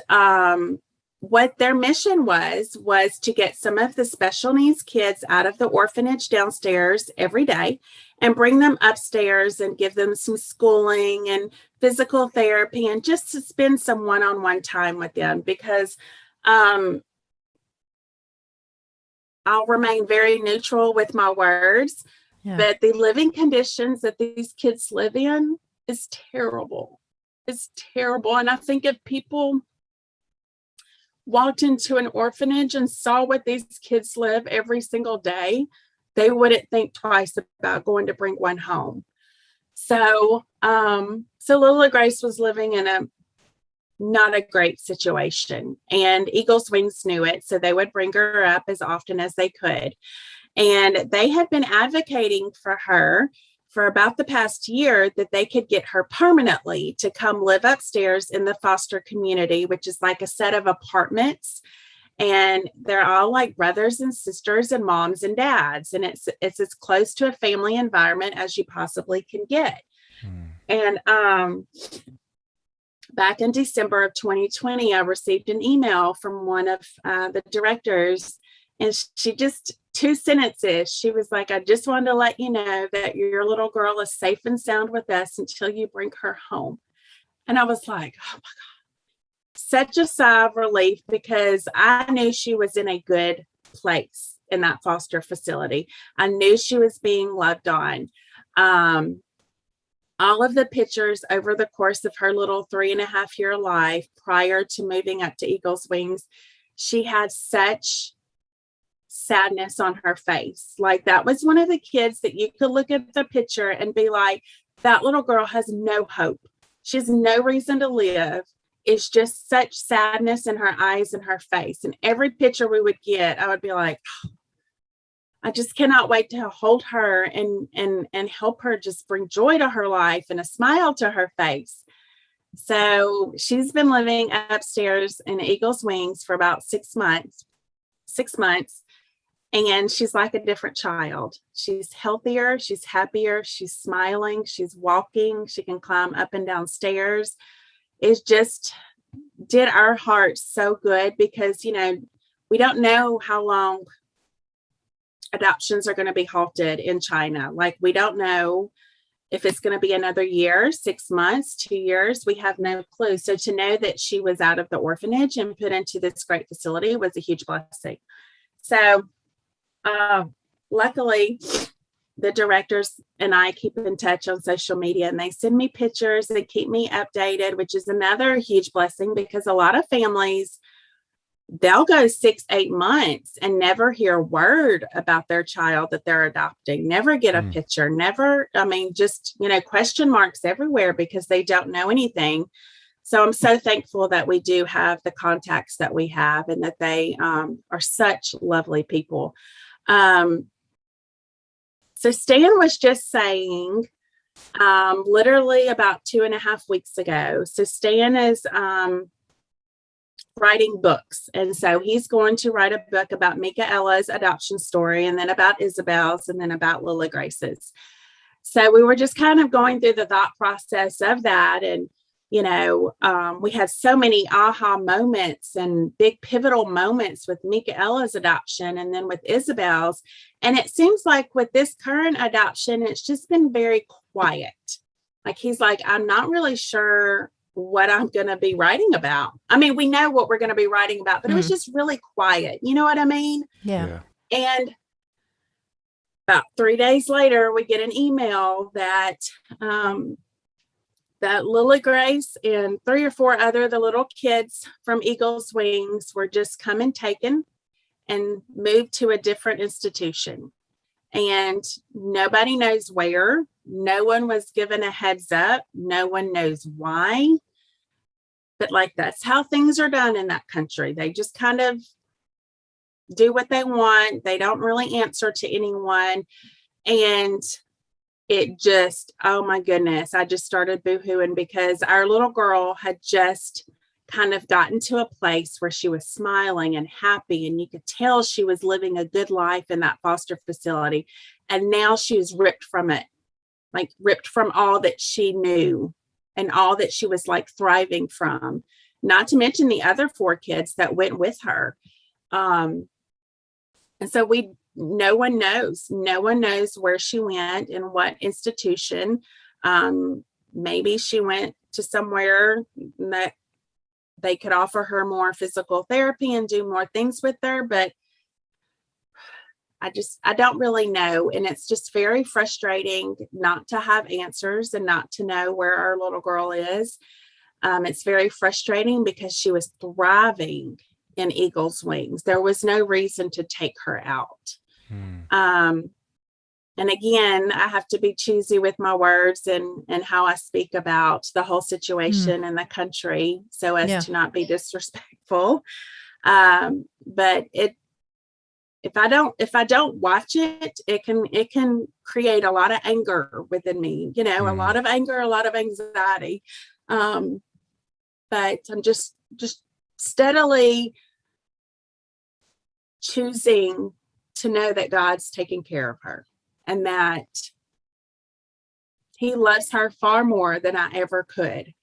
what their mission was to get some of the special needs kids out of the orphanage downstairs every day and bring them upstairs and give them some schooling and physical therapy and just to spend some one-on-one time with them, because I'll remain very neutral with my words, but the living conditions that these kids live in is terrible. It's terrible. And I think if people walked into an orphanage and saw what these kids live every single day, they wouldn't think twice about going to bring one home. So Lily Grace was living in not a great situation, and Eagle's Wings knew it. So they would bring her up as often as they could. And they had been advocating for her for about the past year that they could get her permanently to come live upstairs in the foster community, which is like a set of apartments. And they're all like brothers and sisters and moms and dads. And it's as close to a family environment as you possibly can get. And back in December of 2020, I received an email from one of the directors, and she just 2 sentences. She was like, I just wanted to let you know that your little girl is safe and sound with us until you bring her home. And I was like, oh my God, such a sigh of relief, because I knew she was in a good place in that foster facility. I knew she was being loved on. All of the pictures over the course of her little 3.5-year life prior to moving up to Eagle's Wings, she had such sadness on her face. Like, that was one of the kids that you could look at the picture and be like, that little girl has no hope. She has no reason to live. It's just such sadness in her eyes and her face. And every picture we would get, I would be like, oh, I just cannot wait to hold her and help her just bring joy to her life and a smile to her face. So she's been living upstairs in Eagle's Wings for about 6 months. 6 months, and she's like a different child. She's healthier, she's happier, she's smiling, she's walking, she can climb up and down stairs. It just did our hearts so good because, we don't know how long adoptions are going to be halted in China. Like, we don't know if it's going to be another year, 6 months, 2 years. We have no clue. So to know that she was out of the orphanage and put into this great facility was a huge blessing. So luckily, the directors and I keep in touch on social media, and they send me pictures and keep me updated, which is another huge blessing because a lot of families, they'll go 6-8 months and never hear a word about their child that they're adopting, never get a picture, just, question marks everywhere because they don't know anything. So I'm so thankful that we do have the contacts that we have and that they are such lovely people. So Stan was just saying, literally about 2.5 weeks ago. So Stan is writing books. And so he's going to write a book about Michaela's adoption story, and then about Isabel's, and then about Lily Grace's. So we were just kind of going through the thought process of that. And, we had so many aha moments and big pivotal moments with Michaela's adoption and then with Isabel's. And it seems like with this current adoption, it's just been very quiet. Like, he's like, I'm not really sure what I'm going to be writing about. I mean, we know what we're going to be writing about, but it was just really quiet. You know what I mean? Yeah. And about 3 days later, we get an email that that Lily Grace and 3 or 4 other the little kids from Eagle's Wings were just come and taken and moved to a different institution. And nobody knows where. No one was given a heads up. No one knows why. But that's how things are done in that country. They just kind of do what they want. They don't really answer to anyone. And it just, oh my goodness, I just started boohooing because our little girl had just kind of gotten to a place where she was smiling and happy, and you could tell she was living a good life in that foster facility. And now she was ripped from it, ripped from all that she knew and all that she was thriving from, not to mention the other 4 kids that went with her. And so no one knows where she went and what institution. Maybe she went to somewhere that they could offer her more physical therapy and do more things with her, but I don't really know. And it's just very frustrating not to have answers and not to know where our little girl is. It's very frustrating because she was thriving in Eagle's Wings. There was no reason to take her out. And again, I have to be choosy with my words and how I speak about the whole situation in the country so as to not be disrespectful. But if I don't watch it, it can create a lot of anger within me, a lot of anger, a lot of anxiety. But I'm just steadily choosing to know that God's taking care of her and that He loves her far more than I ever could.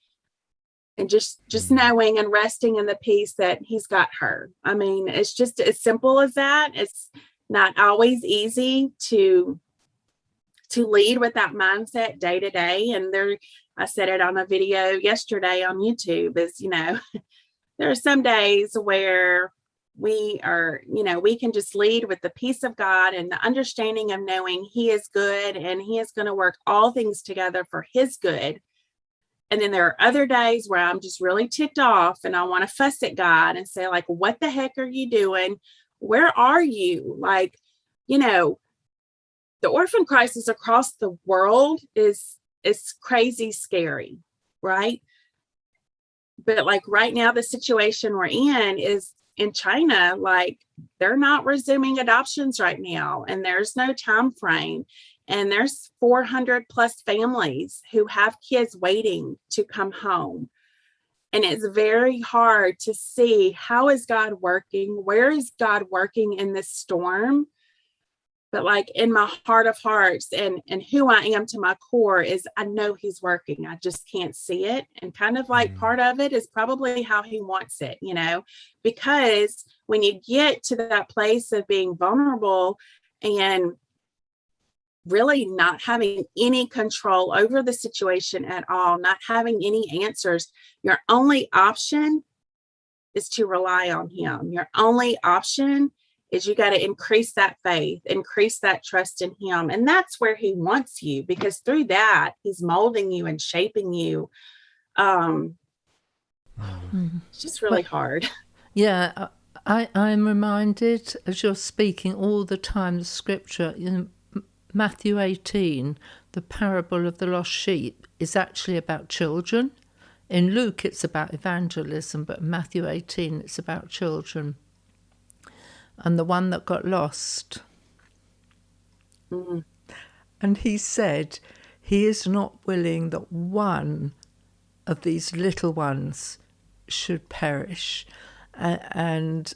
And just knowing and resting in the peace that He's got her. I mean, it's just as simple as that. It's not always easy to lead with that mindset day to day. And I said it on a video yesterday on YouTube is, there are some days where we can just lead with the peace of God and the understanding of knowing He is good and He is going to work all things together for His good. And then there are other days where I'm just really ticked off and I want to fuss at God and say, what the heck are you doing? Where are you? The orphan crisis across the world is crazy scary, right? But right now, the situation we're in is in China, they're not resuming adoptions right now, and there's no time frame. And there's 400 plus families who have kids waiting to come home. And it's very hard to see, how is God working? Where is God working in this storm? But like in my heart of hearts and who I am to my core is, I know he's working. I just can't see it. And kind of like part of it is probably how he wants it, because when you get to that place of being vulnerable and really not having any control over the situation at all, not having any answers, your only option is to rely on him. Your only option is you got to increase that faith, increase that trust in him. And that's where he wants you, because through that, he's molding you and shaping you. It's just really hard. Yeah, I'm reminded, as you're speaking all the time, the scripture in Matthew 18, the parable of the lost sheep, is actually about children. In Luke, it's about evangelism, but Matthew 18, it's about children. And the one that got lost. And he said, he is not willing that one of these little ones should perish. And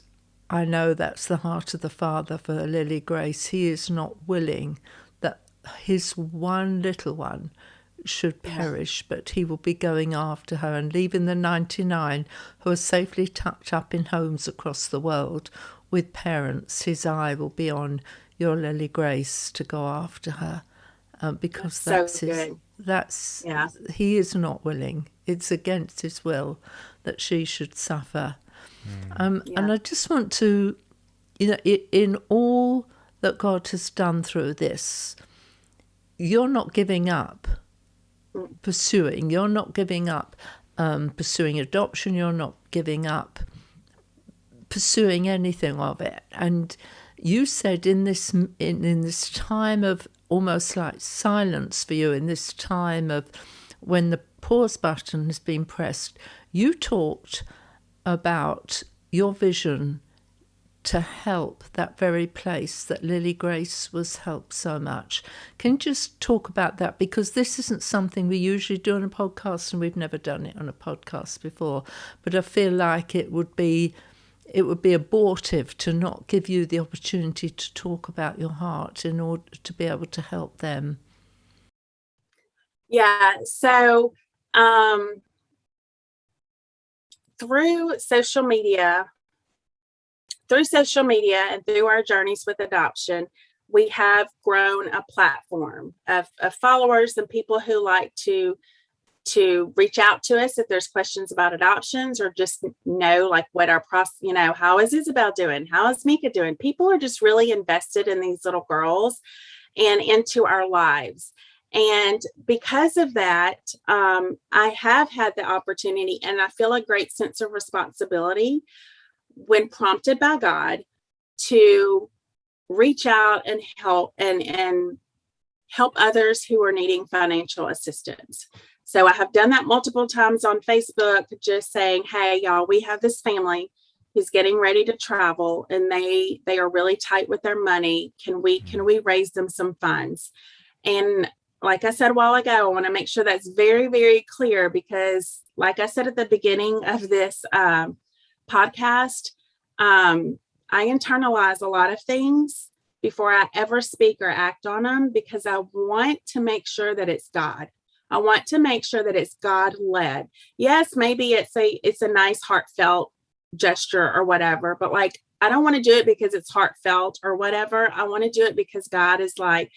I know that's the heart of the Father for Lily Grace. He is not willing that his one little one should perish, but he will be going after her and leaving the 99 who are safely tucked up in homes across the world with parents. His eye will be on your Lily Grace to go after her, because that's so his. good. That's he is not willing. It's against his will that she should suffer. And I just want to, in all that God has done through this, you're not giving up pursuing. You're not giving up pursuing adoption. You're not giving up pursuing anything of it. And you said in this time of almost like silence for you, in this time of when the pause button has been pressed, you talked about your vision to help that very place that Lily Grace was helped so much. Can you just talk about that? Because this isn't something we usually do on a podcast, and we've never done it on a podcast before. But I feel like it would be abortive to not give you the opportunity to talk about your heart in order to be able to help them. Yeah. So through social media and through our journeys with adoption, we have grown a platform of followers and people who like to reach out to us if there's questions about adoptions, or just know like what our process, how is Isabel doing? How is Mika doing? People are just really invested in these little girls and into our lives. And because of that, I have had the opportunity, and I feel a great sense of responsibility when prompted by God to reach out and help and help others who are needing financial assistance. So I have done that multiple times on Facebook, just saying, hey, y'all, we have this family who's getting ready to travel, and they are really tight with their money. Can we raise them some funds? And like I said a while ago, I want to make sure that's very, very clear, because like I said at the beginning of this podcast, I internalize a lot of things before I ever speak or act on them, because I want to make sure that it's God. I want to make sure that it's God led. Yes, maybe it's a nice heartfelt gesture or whatever, but like, I don't want to do it because it's heartfelt or whatever. I want to do it because God is like,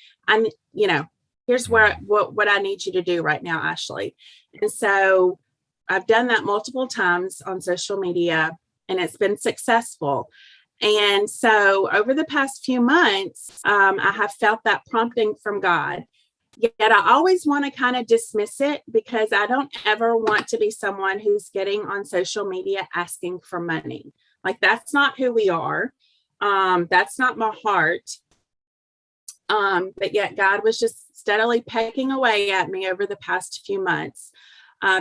here's what I need you to do right now, Ashley. And so I've done that multiple times on social media, and it's been successful. And so over the past few months, I have felt that prompting from God. Yet I always want to kind of dismiss it, because I don't ever want to be someone who's getting on social media asking for money. Like, that's not who we are. That's not my heart. But yet God was just steadily pecking away at me over the past few months.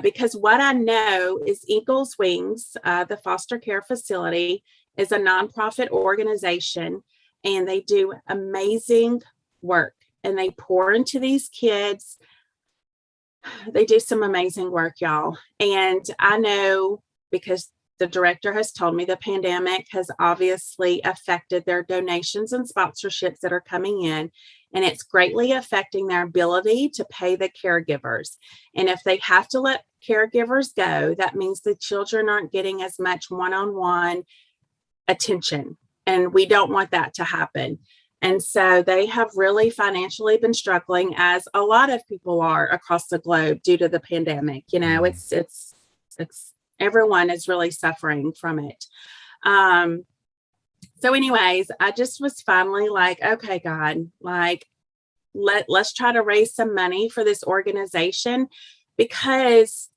Because what I know is Eagle's Wings, the foster care facility, is a nonprofit organization, and they do amazing work, and they pour into these kids They do some amazing work, y'all. And I know, because the director has told me, the pandemic has obviously affected their donations and sponsorships that are coming in, and it's greatly affecting their ability to pay the caregivers. And if they have to let caregivers go, that means the children aren't getting as much one-on-one attention. And we don't want that to happen. And so they have really financially been struggling, as a lot of people are across the globe due to the pandemic. You know, it's everyone is really suffering from it. So anyways, I just was finally like, okay, God, like, let's try to raise some money for this organization, because,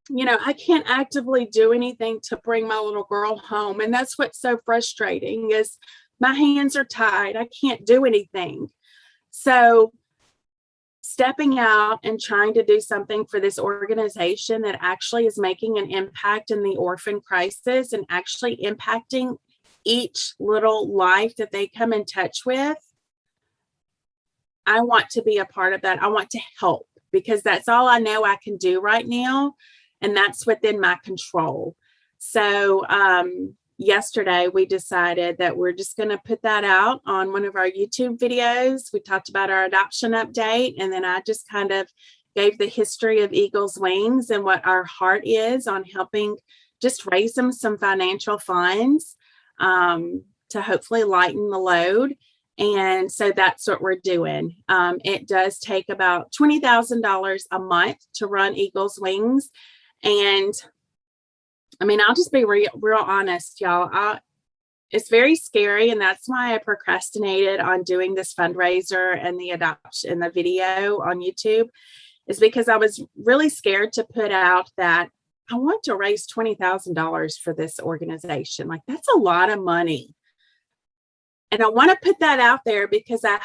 you know, I can't actively do anything to bring my little girl home. And that's what's so frustrating, is my hands are tied. I can't do anything. So stepping out and trying to do something for this organization that actually is making an impact in the orphan crisis and actually impacting each little life that they come in touch with, I want to be a part of that. I want to help, because that's all I know I can do right now. And that's within my control. So yesterday we decided that we're just going to put that out on one of our YouTube videos. We talked about our adoption update, and then I just kind of gave the history of Eagle's Wings and what our heart is on helping just raise them some financial funds to hopefully lighten the load. And so that's what we're doing. It does take about $20,000 a month to run Eagle's Wings. And I mean, I'll just be real honest, y'all. It's very scary. And that's why I procrastinated on doing this fundraiser and the adoption and the video on YouTube, is because I was really scared to put out that I want to raise $20,000 for this organization. Like, that's a lot of money. And I want to put that out there because I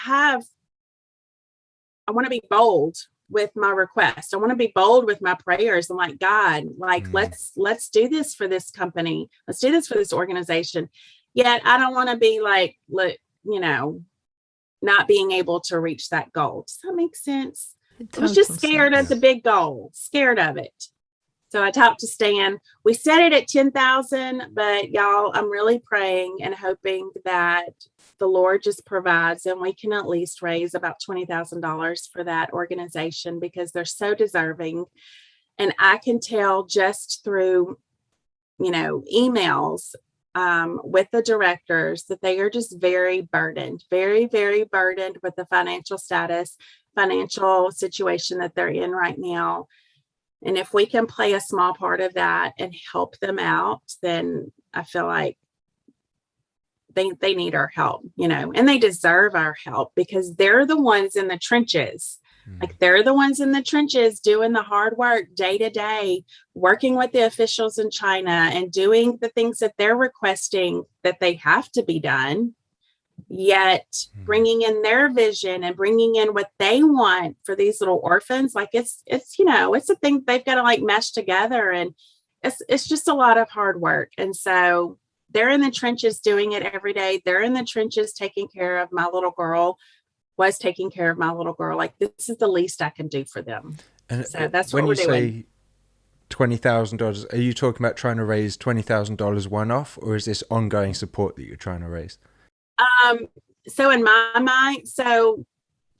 want to be bold with my request. I want to be bold with my prayers. I'm like, God, like, let's do this for this company. Let's do this for this organization. Yet I don't want to be like, you know, not being able to reach that goal. Does that make sense? I was just scared of the big goal, scared of it. So I talked to Stan. We set it at 10,000, but y'all, I'm really praying and hoping that the Lord just provides and we can at least raise about $20,000 for that organization, because they're so deserving. And I can tell just through, you know, emails with the directors that they are just very burdened, very, very burdened with the financial situation that they're in right now. And if we can play a small part of that and help them out, then I feel like they need our help, you know, and they deserve our help, because they're the ones in the trenches. Like, they're the ones in the trenches doing the hard work day to day, working with the officials in China and doing the things that they're requesting that they have to be done, yet bringing in their vision and bringing in what they want for these little orphans. Like, it's, you know, it's a thing they've got to like mesh together, and it's just a lot of hard work. And so they're in the trenches doing it every day. They're in the trenches taking care of my little girl, taking care of my little girl. Like, this is the least I can do for them. And so that's what we're doing. When you say $20,000, are you talking about trying to raise $20,000 one-off, or is this ongoing support that you're trying to raise? So in my mind, so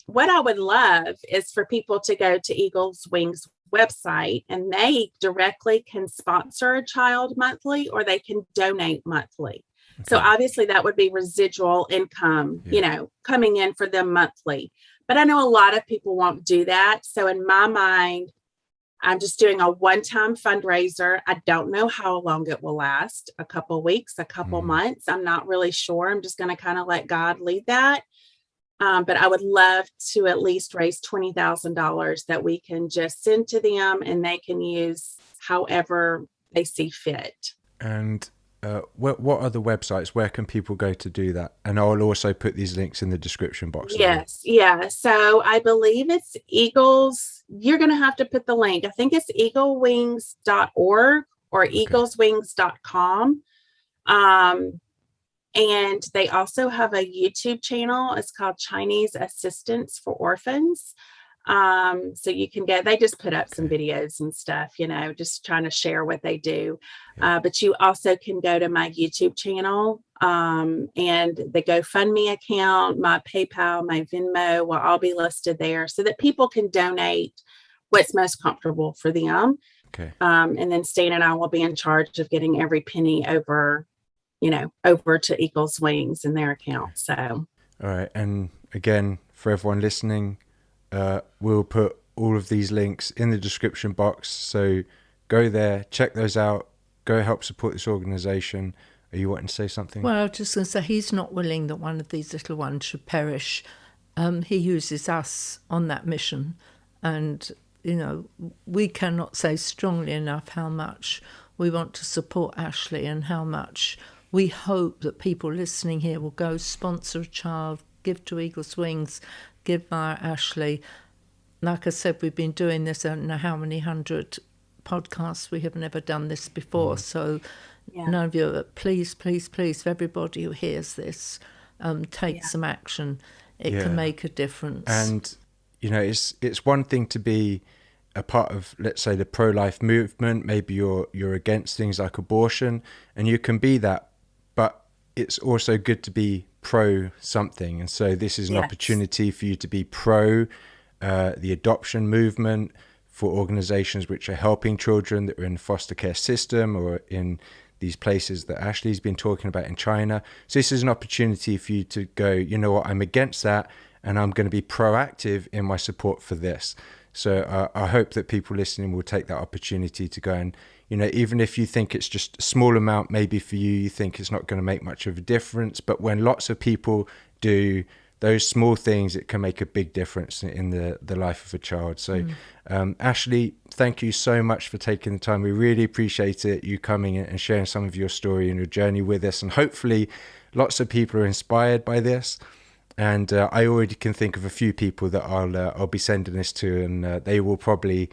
what I would love is for people to go to Eagle's Wings website, and they directly can sponsor a child monthly, or they can donate monthly. Okay. So obviously that would be residual income, you know, coming in for them monthly. But I know a lot of people won't do that. So in my mind, I'm just doing a one-time fundraiser. I don't know how long it will last, a couple of weeks, a couple months. I'm not really sure. I'm just going to kind of let God lead that. But I would love to at least raise $20,000 that we can just send to them, and they can use however they see fit. And what are the websites? Where can people go to do that? And I'll also put these links in the description box. Yes. Yeah. So I believe it's Eagles. You're going to have to put the link. I think it's eaglewings.org or eagleswings.com. And they also have a YouTube channel. It's called Chinese Assistance for Orphans. So you can they just put up some videos and stuff, just trying to share what they do. But you also can go to my YouTube channel, and the GoFundMe account, my PayPal, my Venmo will all be listed there so that people can donate what's most comfortable for them. Okay. And then Stan and I will be in charge of getting every penny over to Eagle's Wings in their account. So. All right. And again, for everyone listening, we'll put all of these links in the description box. So go there, check those out, go help support this organization. Are you wanting to say something? Well, I was just going to say, he's not willing that one of these little ones should perish. He uses us on that mission. And, we cannot say strongly enough how much we want to support Ashley and how much we hope that people listening here will go sponsor a child, give to Eagle's Wings, give via Ashley. Like I said, we've been doing this, I don't know how many hundred podcasts. We have never done this before. So none of you, please, if everybody who hears this, take some action. It can make a difference. And, it's one thing to be a part of, let's say, the pro-life movement. Maybe you're against things like abortion, and you can be that, but it's also good to be pro something. And so this is an opportunity for you to be pro the adoption movement, for organizations which are helping children that are in the foster care system or in these places that Ashley's been talking about in China. So this is an opportunity for you to go, you know what, I'm against that, and I'm going to be proactive in my support for this. So I hope that people listening will take that opportunity to go and, even if you think it's just a small amount, maybe for you think it's not going to make much of a difference. But when lots of people do those small things, it can make a big difference in the life of a child. So Ashley, thank you so much for taking the time. We really appreciate it, you coming and sharing some of your story and your journey with us. And hopefully lots of people are inspired by this. And I already can think of a few people that I'll be sending this to, and they will probably,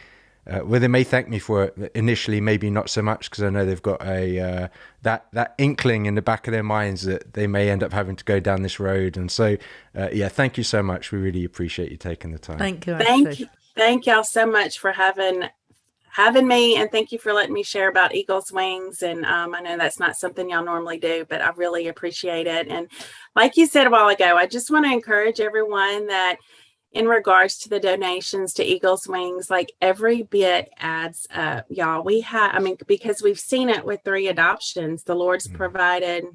they may thank me for it initially, maybe not so much, because I know they've got that inkling in the back of their minds that they may end up having to go down this road. And so, thank you so much. We really appreciate you taking the time. Thank you, Ashley. Thank y'all so much for having me, and thank you for letting me share about Eagle's Wings. And I know that's not something y'all normally do, but I really appreciate it. And like you said a while ago, I just want to encourage everyone that in regards to the donations to Eagle's Wings, like every bit adds up, y'all. Because we've seen it with 3 adoptions, the Lord's provided,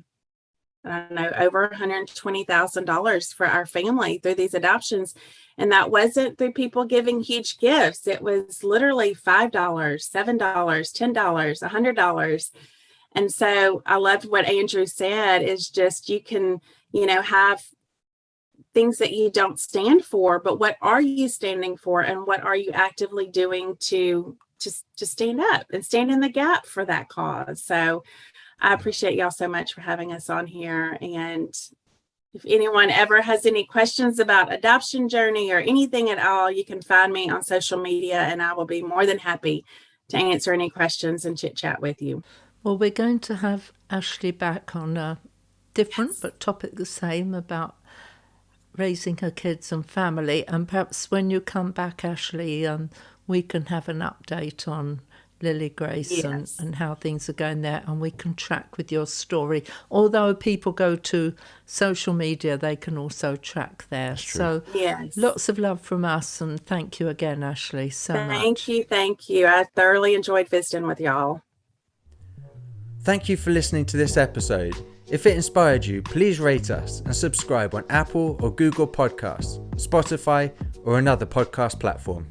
I don't know, over $120,000 for our family through these adoptions. And that wasn't through people giving huge gifts. It was literally $5, $7, $10, $100. And so I loved what Andrew said, is just, you can, have things that you don't stand for, but what are you standing for? And what are you actively doing to stand up and stand in the gap for that cause? So I appreciate y'all so much for having us on here. And if anyone ever has any questions about adoption journey or anything at all, you can find me on social media, and I will be more than happy to answer any questions and chit chat with you. Well, we're going to have Ashley back on a different but topic the same, about raising her kids and family. And perhaps when you come back, Ashley, we can have an update on Lily Grace and how things are going there, and we can track with your story. Although people go to social media, they can also track there. So lots of love from us, and thank you again, Ashley, so much. Thank you. I thoroughly enjoyed visiting with y'all. Thank you for listening to this episode. If it inspired you, please rate us and subscribe on Apple or Google Podcasts, Spotify, or another podcast platform.